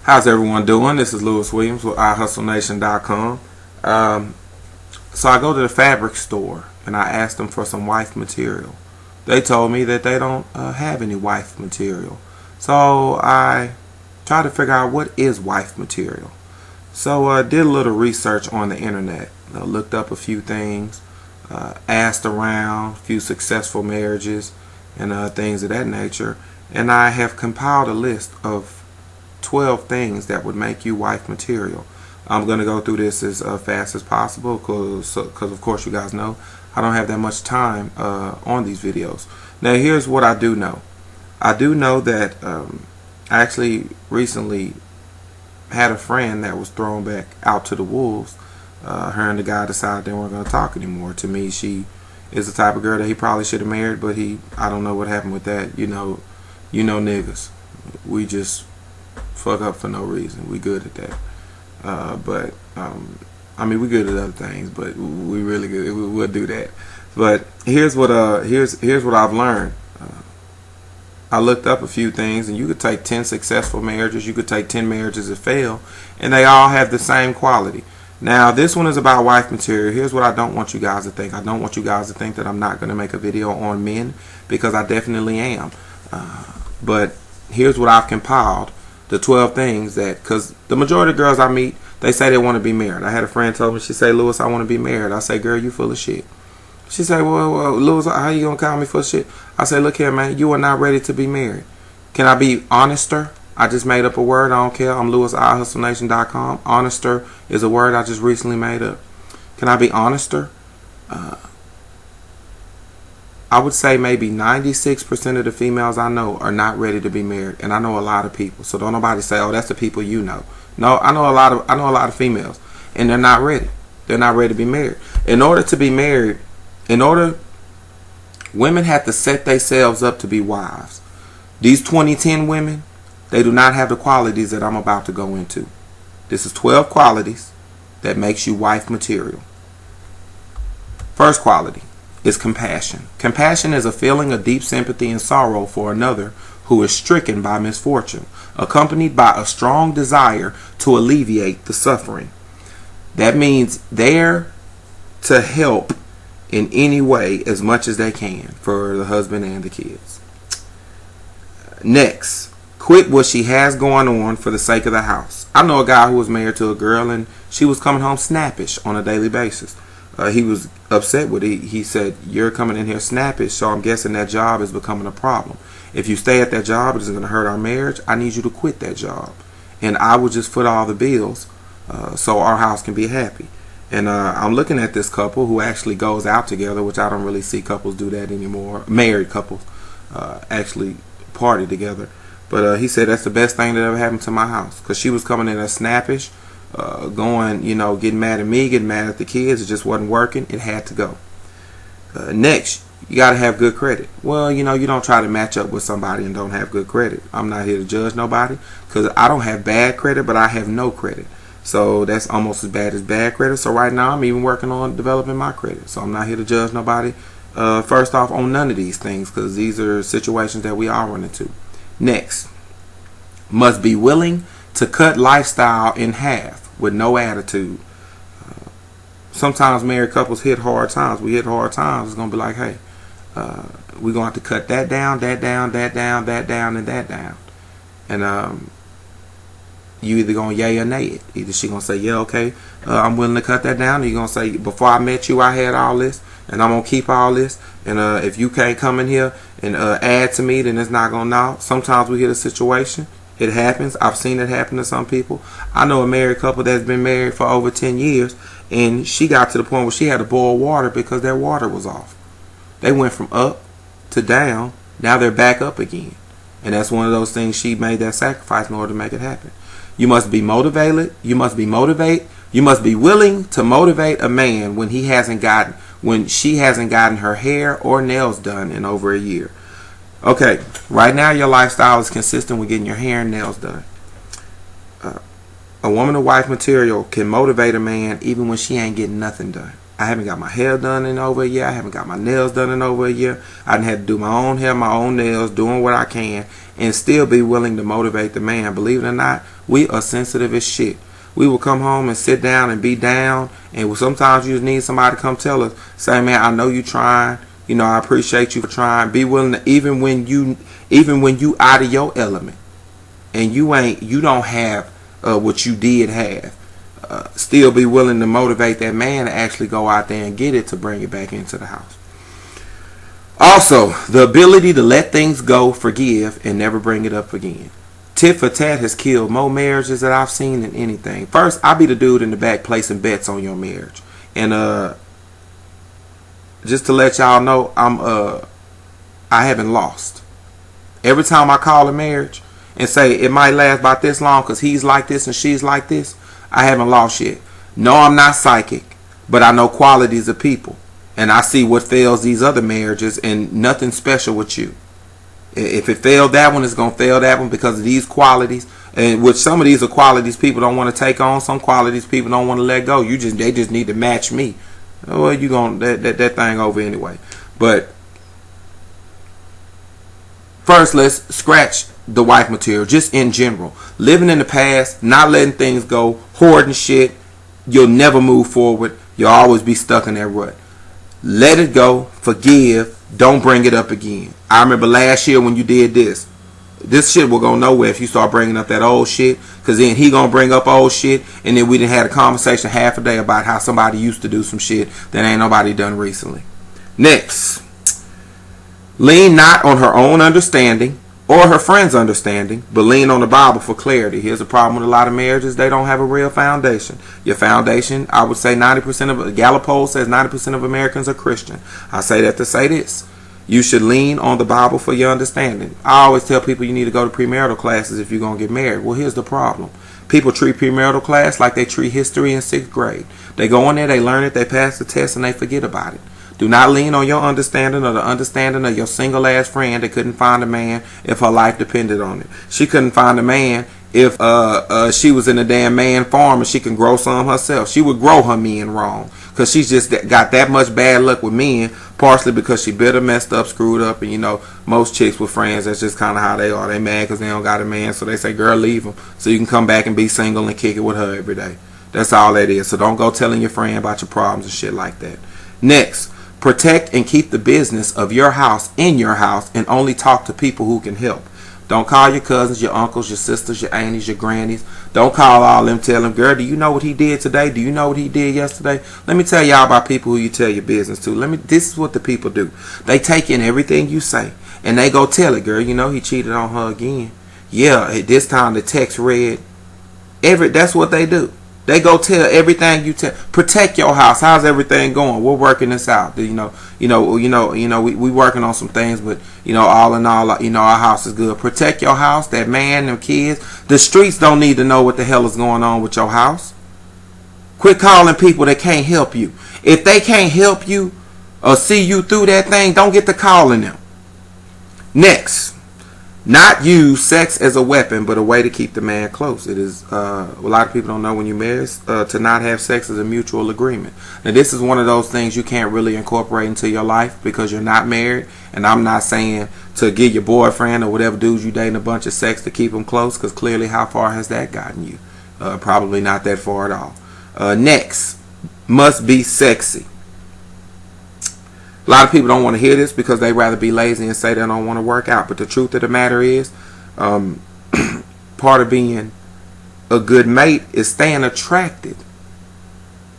How's everyone doing? This is Lewis Williams with iHustleNation.com. So I go to the fabric store and I asked them for some wife material. They told me that they don't have any wife material. So I tried to figure out what is wife material. So I did a little research on the internet. Looked up a few things, asked around, a few successful marriages and things of that nature. And I have compiled a list of 12 things that would make you wife material. I'm going to go through this as fast as possible because of course you guys know I don't have that much time on these videos. Now here's what I do know. I do know that I actually recently had a friend that was thrown back out to the wolves. Her and the guy decided they weren't going to talk anymore. To me, she is the type of girl that he probably should have married, but I don't know what happened with that. You know niggas. We just fuck up for no reason. We good at that. But I mean, we good at other things, but we really good. We'll do that. But here's what I've learned. I looked up a few things, and you could take 10 successful marriages. You could take 10 marriages that fail, and they all have the same quality. Now, this one is about wife material. Here's what I don't want you guys to think. I don't want you guys to think that I'm not going to make a video on men, because I definitely am. But here's what I've compiled. The 12 things that, because the majority of girls I meet, they say they want to be married. I had a friend tell me, she say, Lewis, I want to be married. I say, girl, you full of shit. She say, well, Lewis, how you going to call me full of shit? I say, look here, man, you are not ready to be married. Can I be honester? I just made up a word. I don't care. I'm Lewis, iHustleNation.com. Honester is a word I just recently made up. Can I be honester? I would say maybe 96% of the females I know are not ready to be married, and I know a lot of people. So don't nobody say, "Oh, that's the people you know." No, I know a lot of females, and they're not ready. They're not ready to be married. In order to be married, women have to set themselves up to be wives. These 2010 women, they do not have the qualities that I'm about to go into. This is 12 qualities that makes you wife material. First quality is compassion. Compassion is a feeling of deep sympathy and sorrow for another who is stricken by misfortune, accompanied by a strong desire to alleviate the suffering. That means they're to help in any way as much as they can for the husband and the kids. Next, quit what she has going on for the sake of the house. I know a guy who was married to a girl and she was coming home snappish on a daily basis. He was upset with it. He said, you're coming in here snappish, so I'm guessing that job is becoming a problem. If you stay at that job, it isn't going to hurt our marriage. I need you to quit that job. And I will just foot all the bills so our house can be happy. And I'm looking at this couple who actually goes out together, which I don't really see couples do that anymore. Married couples actually party together. But he said that's the best thing that ever happened to my house. Because she was coming in as snappish. Getting mad at me, getting mad at the kids. It just wasn't working. It had to go. Next, you got to have good credit. Well, you don't try to match up with somebody and don't have good credit. I'm not here to judge nobody because I don't have bad credit, but I have no credit. So that's almost as bad as bad credit. So right now I'm even working on developing my credit. So I'm not here to judge nobody first off on none of these things because these are situations that we all run into. Next, must be willing to cut lifestyle in half with no attitude. Sometimes married couples hit hard times. We hit hard times. It's going to be like, hey, we're going to have to cut that down, that down, that down, that down, and that down. And you either going to yay or nay it. Either she going to say, yeah, okay, I'm willing to cut that down. Or you going to say, before I met you, I had all this, and I'm going to keep all this. And if you can't come in here and add to me, then it's not going to know. Sometimes we hit a situation. It happens. I've seen it happen to some people. I know a married couple that's been married for over 10 years, and she got to the point where she had to boil water because their water was off. They went from up to down. Now they're back up again. And that's one of those things she made that sacrifice in order to make it happen. You must be motivated. You must be willing to motivate a man when she hasn't gotten her hair or nails done in over a year. Okay, right now your lifestyle is consistent with getting your hair and nails done. A woman of wife material can motivate a man even when she ain't getting nothing done. I haven't got my hair done in over a year. I haven't got my nails done in over a year. I done had to do my own hair, my own nails, doing what I can, and still be willing to motivate the man. Believe it or not, We are sensitive as shit. We will come home and sit down and be down, and sometimes you just need somebody to come tell us, say, man, I know you trying. You know, I appreciate you for trying. Be willing to, even when you out of your element, and you don't have what you did have. Still be willing to motivate that man to actually go out there and get it, to bring it back into the house. Also, the ability to let things go, forgive, and never bring it up again. Tit for tat has killed more marriages that I've seen than anything. First, I be the dude in the back placing bets on your marriage. And just to let y'all know, I haven't lost. Every time I call a marriage and say it might last about this long because he's like this and she's like this, I haven't lost yet. No, I'm not psychic, but I know qualities of people. And I see what fails these other marriages, and nothing special with you. If it failed that one, it's going to fail that one because of these qualities. And which some of these are qualities people don't want to take on. Some qualities people don't want to let go. They just need to match me. Well, you going that thing over anyway. But first, let's scratch the wife material. Just in general, living in the past, not letting things go, hoarding shit. You'll never move forward. You'll always be stuck in that rut. Let it go. Forgive. Don't bring it up again. I remember last year when you did this. This shit will go nowhere if you start bringing up that old shit. Because then he going to bring up old shit. And then we done had a conversation half a day about how somebody used to do some shit that ain't nobody done recently. Next. Lean not on her own understanding or her friend's understanding, but lean on the Bible for clarity. Here's the problem with a lot of marriages. They don't have a real foundation. Your foundation, I would say 90% of, Gallup poll says 90% of Americans are Christian. I say that to say this. You should lean on the Bible for your understanding. I always tell people you need to go to premarital classes if you're going to get married. Well, here's the problem. People treat premarital class like they treat history in 6th grade. They go in there, they learn it, they pass the test, and they forget about it. Do not lean on your understanding or the understanding of your single-ass friend that couldn't find a man if her life depended on it. She couldn't find a man if she was in a damn man farm and she can grow some herself. She would grow her men wrong because she's just got that much bad luck with men, partially because she bitter, messed up, screwed up, and, you know, most chicks with friends, that's just kind of how they are. They mad because they don't got a man, so they say, girl, leave him so you can come back and be single and kick it with her every day. That's all that is. So don't go telling your friend about your problems and shit like that. Next. Protect and keep the business of your house in your house and only talk to people who can help. Don't call your cousins, your uncles, your sisters, your aunties, your grannies. Don't call all them, tell them, girl, do you know what he did today? Do you know what he did yesterday? Let me tell y'all about people who you tell your business to. This is what the people do. They take in everything you say and they go tell it, girl, you know he cheated on her again. Yeah, this time the text read. That's what they do. They go tell everything you tell. Protect your house. How's everything going? We're working this out. We working on some things, but all in all, our house is good. Protect your house. That man, them kids. The streets don't need to know what the hell is going on with your house. Quit calling people that can't help you. If they can't help you or see you through that thing, don't get to calling them. Next. Not use sex as a weapon, but a way to keep the man close. It is a lot of people don't know when you marry to not have sex as a mutual agreement. Now, this is one of those things you can't really incorporate into your life because you're not married. And I'm not saying to give your boyfriend or whatever dudes you dating a bunch of sex to keep them close, because clearly, how far has that gotten you? Probably not that far at all. Next, must be sexy. A lot of people don't want to hear this because they rather be lazy and say they don't want to work out. But the truth of the matter is, part of being a good mate is staying attracted.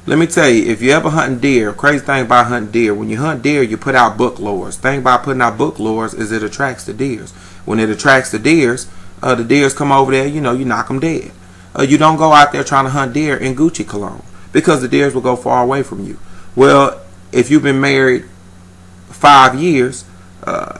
Let me tell you, if you ever hunting deer, crazy thing about hunting deer, when you hunt deer, you put out book lures. Thing about putting out book lures is it attracts the deers. When it attracts the deers come over there, you knock them dead. You don't go out there trying to hunt deer in Gucci cologne because the deers will go far away from you. Well, if you've been married 5 years,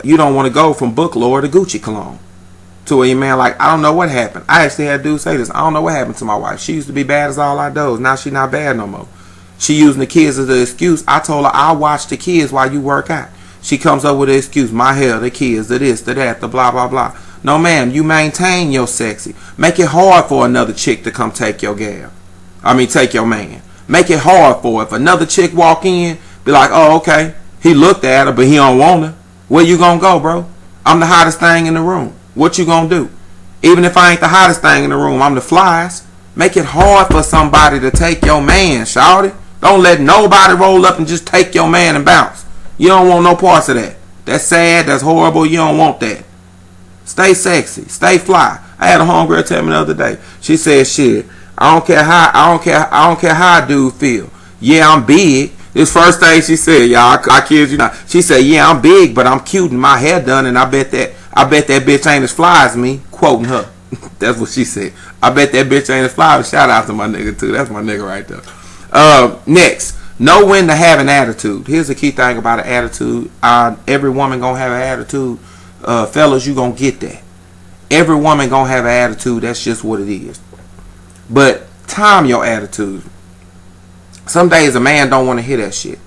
you don't want to go from book lore to Gucci cologne to a man like, I don't know what happened. I actually had dudes say this. I don't know what happened to my wife. She used to be bad as all I does. Now she not bad no more. She using the kids as an excuse. I told her, I'll watch the kids while you work out. She comes up with an excuse. My hair, the kids, the this, the that, the blah, blah, blah. No, ma'am. You maintain your sexy. Make it hard for another chick to come take your gal. Take your man. Make it hard for her. If another chick walk in, be like, oh, okay. He looked at her, but he don't want her. Where you gonna go, bro? I'm the hottest thing in the room. What you gonna do? Even if I ain't the hottest thing in the room, I'm the flyest. Make it hard for somebody to take your man, shawty. Don't let nobody roll up and just take your man and bounce. You don't want no parts of that. That's sad. That's horrible. You don't want that. Stay sexy. Stay fly. I had a homegirl tell me the other day. She said, "Shit, I don't care how a dude feel. Yeah, I'm big." This first thing she said, y'all, I kid you not. She said, "Yeah, I'm big, but I'm cute and my hair done, and I bet that bitch ain't as fly as me." Quoting her. That's what she said. I bet that bitch ain't as fly. Shout out to my nigga too. That's my nigga right there. Next, know when to have an attitude. Here's the key thing about an attitude. Every woman gonna have an attitude. Fellas, you gonna get that. Every woman gonna have an attitude. That's just what it is. But time your attitude. Some days a man don't want to hear that shit.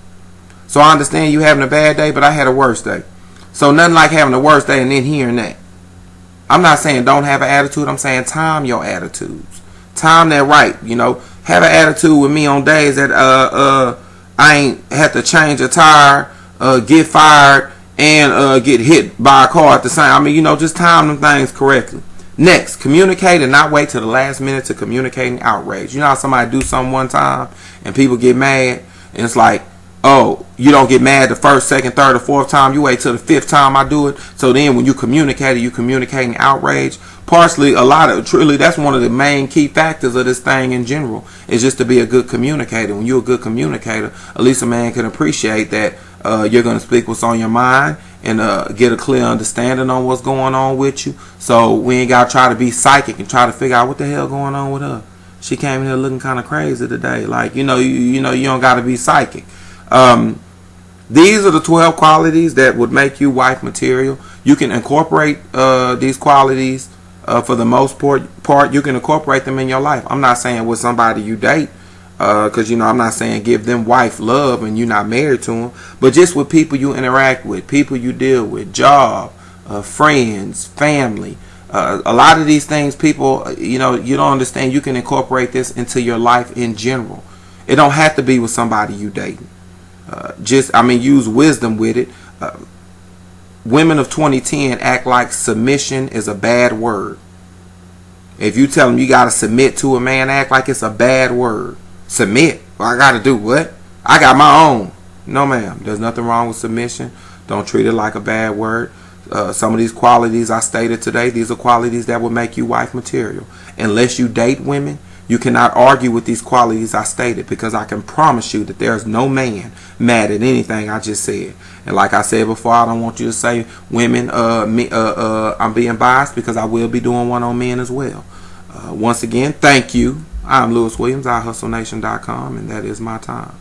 So I understand you having a bad day, but I had a worse day. So nothing like having a worse day and then hearing that. I'm not saying don't have an attitude. I'm saying time your attitudes. Time that right. You know, have an attitude with me on days that I ain't had to change a tire, get fired, and get hit by a car at the same. I mean, you know, just time them things correctly. Next, communicate and not wait till the last minute to communicate and outrage. You know how somebody do something one time and people get mad, and it's like, oh, you don't get mad the first, second, third, or fourth time. You wait till the fifth time I do it. So then when you communicating outrage. Partially, truly, that's one of the main key factors of this thing in general, is just to be a good communicator. When you're a good communicator, at least a man can appreciate that you're going to speak what's on your mind and get a clear understanding on what's going on with you. So we ain't got to try to be psychic and try to figure out what the hell going on with her. She came in here looking kind of crazy today. Like, you don't got to be psychic. These are the 12 qualities that would make you wife material. You can incorporate these qualities for the most part. You can incorporate them in your life. I'm not saying with somebody you date, because I'm not saying give them wife love and you're not married to them, but just with people you interact with, people you deal with, job, friends, family. A lot of these things, people, you don't understand. You can incorporate this into your life in general. It don't have to be with somebody you dating. Use wisdom with it. Women of 2010 act like submission is a bad word. If you tell them you got to submit to a man, act like it's a bad word. Submit? Well, I got to do what? I got my own. No, ma'am. There's nothing wrong with submission. Don't treat it like a bad word. Some of these qualities I stated today, these are qualities that will make you wife material. Unless you date women, you cannot argue with these qualities I stated, because I can promise you that there's no man mad at anything I just said. And like I said before, I don't want you to say women, I'm being biased, because I will be doing one on men as well. Once again, thank you. I'm Lewis Williams, iHustleNation.com, and that is my time.